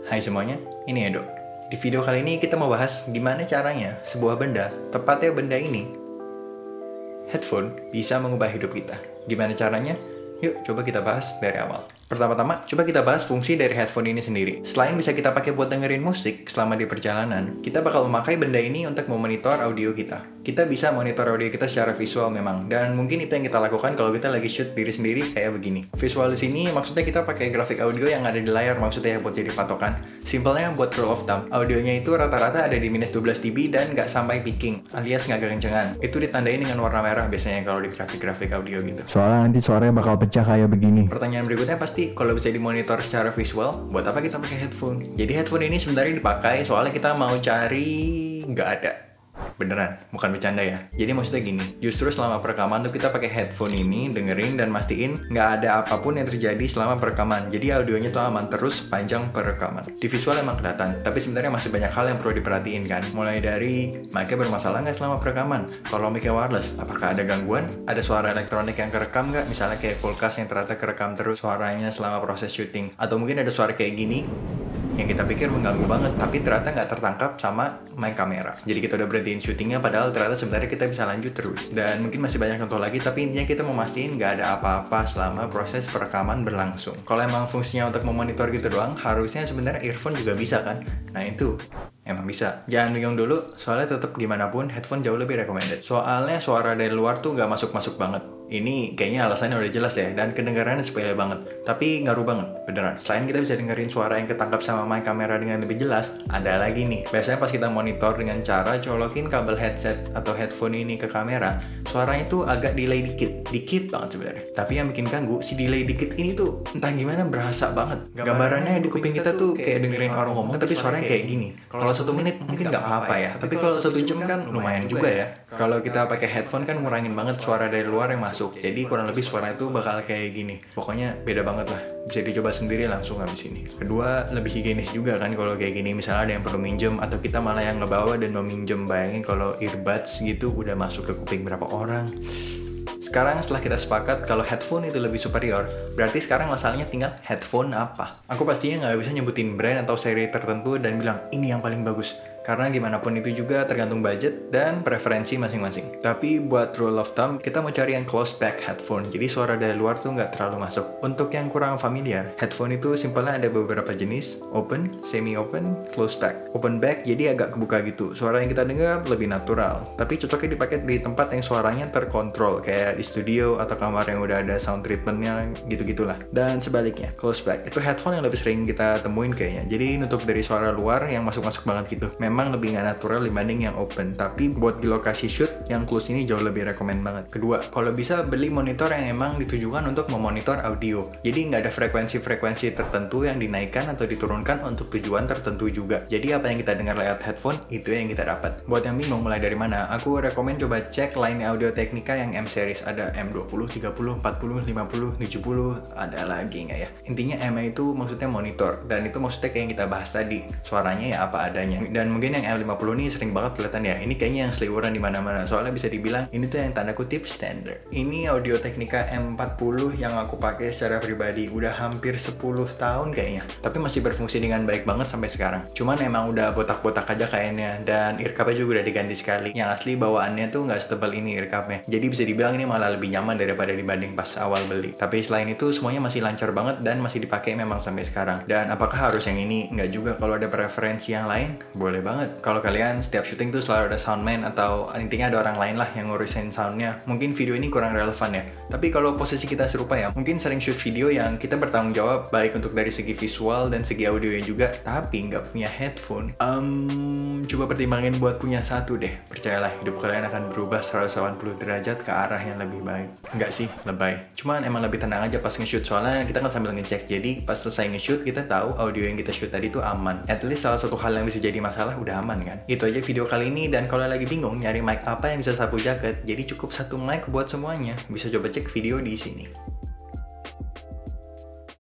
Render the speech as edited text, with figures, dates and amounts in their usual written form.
Hai semuanya, ini Edo. Di video kali ini kita mau bahas gimana caranya sebuah benda, tepatnya benda ini, headphone, bisa mengubah hidup kita. Gimana caranya? Yuk coba kita bahas dari awal. Pertama-tama, coba kita bahas fungsi dari headphone ini sendiri. Selain bisa kita pakai buat dengerin musik selama di perjalanan, kita bakal memakai benda ini untuk memonitor audio kita. Kita bisa monitor audio kita secara visual memang, dan mungkin itu yang kita lakukan kalau kita lagi shoot diri sendiri kayak begini. Visual di sini maksudnya kita pakai grafik audio yang ada di layar, maksudnya buat jadi patokan. Simpelnya buat rule of thumb, audionya itu rata-rata ada di minus 12 dB dan nggak sampai peaking, alias nggak kekencengan. Itu ditandain dengan warna merah biasanya kalau di grafik-grafik audio gitu. Soalnya nanti suaranya bakal pecah kayak begini. Pertanyaan berikutnya pasti, kalau bisa dimonitor secara visual, buat apa kita pakai headphone? Jadi headphone ini sebenarnya dipakai soalnya kita mau cari nggak ada. Beneran, bukan bercanda ya. Jadi maksudnya gini, justru selama perekaman tuh kita pakai headphone ini, dengerin dan mastiin nggak ada apapun yang terjadi selama perekaman. Jadi audionya tuh aman terus sepanjang perekaman. Di visual emang kelihatan, tapi sebenarnya masih banyak hal yang perlu diperhatiin kan. Mulai dari mic-nya bermasalah nggak selama perekaman? Kalau mic-nya wireless, apakah ada gangguan? Ada suara elektronik yang kerekam nggak? Misalnya kayak kulkas yang ternyata kerekam terus suaranya selama proses syuting. Atau mungkin ada suara kayak gini, yang kita pikir mengganggu banget, tapi ternyata nggak tertangkap sama mic kamera. Jadi kita udah berhentiin syutingnya, padahal ternyata sebenarnya kita bisa lanjut terus. Dan mungkin masih banyak contoh lagi, tapi intinya kita mau mastiin nggak ada apa-apa selama proses perekaman berlangsung. Kalau emang fungsinya untuk memonitor gitu doang, harusnya sebenarnya earphone juga bisa kan? Nah itu emang bisa. Jangan bingung dulu, soalnya tetap gimana pun headphone jauh lebih recommended. Soalnya suara dari luar tuh nggak masuk-masuk banget. Ini kayaknya alasannya udah jelas ya, dan kedengarannya sepele banget. Tapi ngaruh banget, beneran. Selain kita bisa dengerin suara yang ketangkap sama mic kamera dengan lebih jelas, ada lagi nih. Biasanya pas kita monitor dengan cara colokin kabel headset atau headphone ini ke kamera, suaranya tuh agak delay dikit banget sebenarnya. Tapi yang bikin ganggu, si delay dikit ini tuh entah gimana berasa banget. Gambarannya di kuping kita tuh kayak dengerin orang ngomong, tapi suaranya kayak gini. Kalau 1 menit mungkin nggak apa-apa ya, tapi kalau 1 jam kan lumayan juga ya. Kalau kita pakai headphone kan ngurangin banget suara dari luar yang masuk. Jadi kurang lebih suara itu bakal kayak gini. Pokoknya beda banget lah. Bisa dicoba sendiri langsung habis ini. Kedua, lebih higienis juga kan kalau kayak gini. Misalnya ada yang perlu minjem atau kita malah yang ngebawa dan mau minjem. Bayangin kalau earbuds gitu udah masuk ke kuping berapa orang. Sekarang setelah kita sepakat kalau headphone itu lebih superior, berarti sekarang masalahnya tinggal headphone apa. Aku pastinya nggak bisa nyebutin brand atau seri tertentu dan bilang ini yang paling bagus. Karena gimana pun itu juga tergantung budget dan preferensi masing-masing. Tapi buat rule of thumb, kita mau cari yang closed back headphone. Jadi suara dari luar tuh nggak terlalu masuk. Untuk yang kurang familiar, headphone itu simpelnya ada beberapa jenis. Open, semi-open, closed back. Open back jadi agak kebuka gitu. Suara yang kita dengar lebih natural. Tapi cocoknya dipakai di tempat yang suaranya terkontrol. Kayak di studio atau kamar yang udah ada sound treatmentnya gitu-gitulah. Dan sebaliknya, closed back. Itu headphone yang lebih sering kita temuin kayaknya. Jadi nutup dari suara luar yang masuk-masuk banget gitu. Memang lebih nggak natural dibanding yang open, tapi buat di lokasi shoot yang close ini jauh lebih rekomen banget. Kedua, kalau bisa beli monitor yang emang ditujukan untuk memonitor audio, jadi nggak ada frekuensi-frekuensi tertentu yang dinaikkan atau diturunkan untuk tujuan tertentu juga. Jadi apa yang kita dengar lewat headphone itu yang kita dapat. Buat yang bingung mulai dari mana, aku rekomen coba cek line Audio Technica yang M series. Ada M20, 30, 40, 50, 70, ada lagi nggak ya? Intinya M itu maksudnya monitor, dan itu maksudnya kayak yang kita bahas tadi, suaranya ya apa adanya. Dan mungkin yang M50 ini sering banget kelihatan ya, ini kayaknya yang seliweran di mana-mana. Soalnya bisa dibilang ini tuh yang tanda kutip standar. Ini Audio Technica M40 yang aku pakai secara pribadi udah hampir 10 tahun kayaknya. Tapi masih berfungsi dengan baik banget sampai sekarang. Cuman emang udah botak-botak aja kayaknya, dan earcupnya juga udah diganti sekali. Yang asli bawaannya tuh nggak setebal ini earcupnya. Jadi bisa dibilang ini malah lebih nyaman daripada dibanding pas awal beli. Tapi selain itu semuanya masih lancar banget dan masih dipakai memang sampai sekarang. Dan apakah harus yang ini? Nggak juga. Kalau ada preferensi yang lain, boleh banget. Kalau kalian setiap syuting tuh selalu ada soundman atau intinya ada orang lain lah yang ngurusin soundnya, mungkin video ini kurang relevan ya. Tapi kalau posisi kita serupa ya, mungkin sering shoot video yang kita bertanggung jawab baik untuk dari segi visual dan segi audionya juga, tapi nggak punya headphone. Coba pertimbangin buat punya satu deh. Percayalah, hidup kalian akan berubah 180 derajat ke arah yang lebih baik. Enggak sih, lebay. Cuman emang lebih tenang aja pas nge-shoot, soalnya kita kan sambil ngecek. Jadi pas selesai nge-shoot, kita tahu audio yang kita shoot tadi tuh aman. At least salah satu hal yang bisa jadi masalah udah aman kan. Itu aja video kali ini, dan kalau lagi bingung nyari mic apa yang bisa sapu jaket, jadi cukup satu mic buat semuanya. Bisa coba cek video di sini.